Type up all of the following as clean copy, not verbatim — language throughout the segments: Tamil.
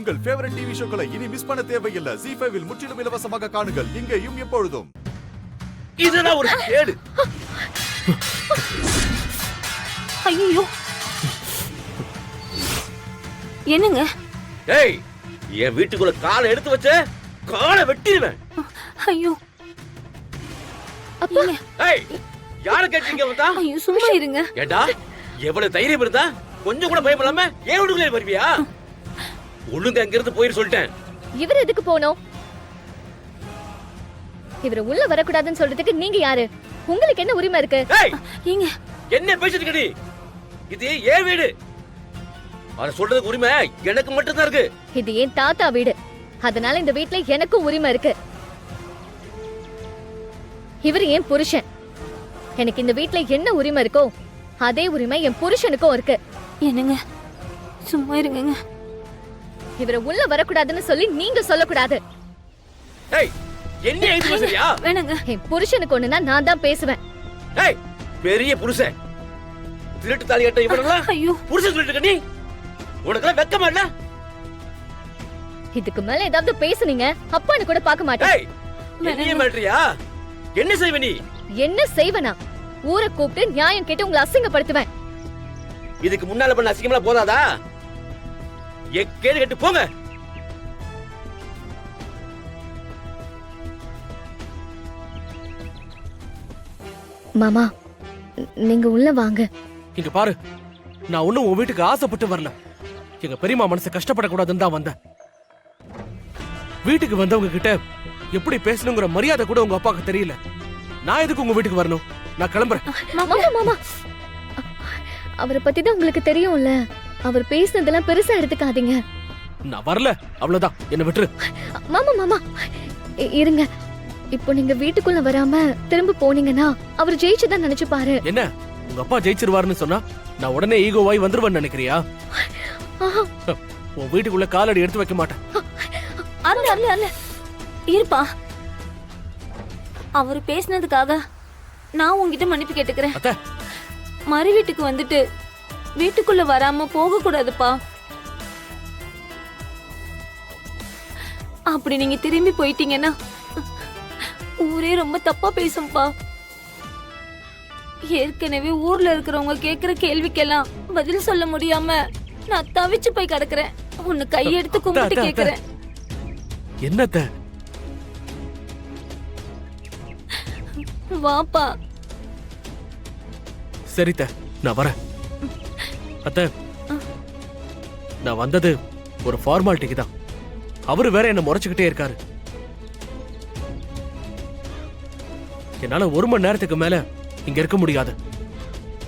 உங்கள் ஃபேவரட் டிவி ஷோக்களை இனி மிஸ் பண்ண தேவையில்லை. ZEE5 இல் முற்றிலும் இலவசமாக காணுங்கள். இங்கேயும் எப்பொழுதும். இதெல்லாம் ஒரு கேடு. ஐயோ என்னங்க? ஏய், என் வீட்டுக்குள்ள காலை எடுத்து வச்ச காலை வெட்டிடுவேன். ஐயோ அப்பா. ஏய், யார கேட்டீங்க வந்தா? ஐயோ சும்மா இருங்க. ஏடா, எவ்வளவு தைரியம் இருந்தா கொஞ்சம் கூட பயப்படாம ஏன் வீட்டுக்குள்ளே வருவியா? ஒழுங்கா அங்க இருந்து போயிரு சொல்லிட்டேன். இவர் எதுக்கு போனோம்? இவர உள்ள வரக்கூடாதுன்னு சொல்றதுக்கு நீங்க யாரு? உங்களுக்கு என்ன உரிமை இருக்கு? ஏய், ஏங்க என்ன பேசிட்டு இருக்கடி? இது ஏன் வீடு. அத சொல்றதுக்கு உரிமை எனக்கு மட்டும் தான் இருக்கு. இது என் தாத்தா வீடு. அதனால இந்த வீட்ல எனக்கும் உரிமை இருக்கு. இவர் என் புருஷன். எனக்கு இந்த வீட்ல என்ன உரிமை இருக்கோ அதே உரிமை என் புருஷனுக்கும் இருக்கு. என்னங்க சும்மா இருங்க. இவர உள்ள வரக்கூடாதுன்னு சொல்லி நீங்க சொல்லக்கூடாது. ஏய், என்ன ஏய் பேசுறியா? வேணாங்க. என் புருஷனுக்கு ஒண்ணுனா நான் தான் பேசுவேன். ஏய், பெரிய புருஷன் திருட்டு தாலி கட்ட இவனெல்லாம் ஐயோ புருஷன் சொல்லிட்டு நீ உனக்கெல்லாம் வெக்கமா இல்ல? இதுக்கு மேல ஏதாவது பேசுனீங்க அப்பான்னு கூட பார்க்க மாட்டேன். ஏய், என்னைய மாட்றியா? என்ன செய்வ நீ? என்ன செய்வனா? ஊரை கூப்பிட்டு நியாயம் கேட்டு உங்களை அசிங்கப்படுத்துவேன். இதுக்கு முன்னால பண்ண அசிங்கம்லாம் போதாதா? கேடு கட்டு போங்க. மாமா நீங்க உள்ள வாங்க. இங்க பாரு, நான் ஒண்ணும் உன் வீட்டுக்கு ஆசைப்பட்டு வரல. எங்க பெரியம்மா மனசு கஷ்டப்படக்கூடாதுன்னு தான் வந்தேன். வீட்டுக்கு வந்தவங்க கிட்ட எப்படி பேசணுங்கிற மரியாதை கூட உங்க அப்பாவுக்கு தெரியல. நான் எதுக்கு உங்க வீட்டுக்கு வரணும்? நான் கிளம்புறேன். மாமா மாமா அவரை பத்தி தான் உங்களுக்கு தெரியும்ல. அவர் பேசுனதெல்லாம் பெருசா எடுத்துக்காதீங்க. நான் வரல, அவ்வளவுதான். என்ன விட்டுரு. மாமா மாமா இருங்க. இப்போ நீங்க வீட்டுக்குள்ள வராம திரும்ப போனீங்கன்னா அவர் ஜெயிச்சுதான் நினைச்சு பாரு. என்ன, உங்க அப்பா ஜெயிச்சிருவாருன்னு சொன்னா நான் உடனே ஈகோவாய் வந்துருவேன்னு நினைக்கிறியா? உன் வீட்டுக்குள்ள காலடி எடுத்து வைக்க மாட்டேன். அல்ல அல்ல அல்ல இருப்பா. அவர் பேசினதுக்காக நான் உங்ககிட்ட மன்னிப்பு கேட்டுக்கிறேன். அத்தை, மறு வீட்டுக்கு வந்துட்டு வீட்டுக்குள்ள வராம போக கூடாதுப்பா. அப்படி நீங்க திரும்பி போயிட்டீங்கன்னா ஊரே ரொம்ப தப்பா பேசும்பா. ஏற்கனவே ஊர்ல இருக்கிறவங்க கேக்குற கேள்விக்கெல்லாம் பதில் சொல்ல முடியாம நான் தவிச்சு போய் கிடக்குறேன். உன்னை கையெடுத்து கும்பிட்டு கேக்குறேன். என்னத்த? வாப்பா. சரித்த, நான் வரேன். அத்தை, நான் வந்தது ஒரு ஃபார்மாலிட்டிக்கு தான். அவரு வேற என்ன முறைச்சுக்கிட்டே இருக்காரு. என்னால 1 மணி நேரத்துக்கு மேல இங்க இருக்க முடியாது.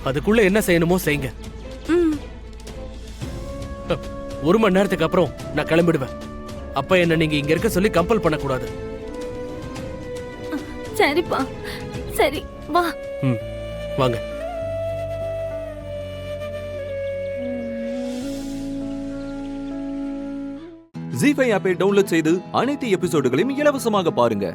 அதுக்குள்ள என்ன செய்யணுமோ செய்யுங்க. 1 மணி நேரத்துக்கு அப்புறம் நான் கிளம்பிடுவேன். அப்ப என்ன நீங்க இங்க இருக்க சொல்லி கம்பல் பண்ணக்கூடாது. சரிப்பா, சரி வா. வாங்க. ZEE5 ஆப்பை டவுன்லோட் செய்து அனைத்து எபிசோடுகளையும் இலவசமாக பாருங்க.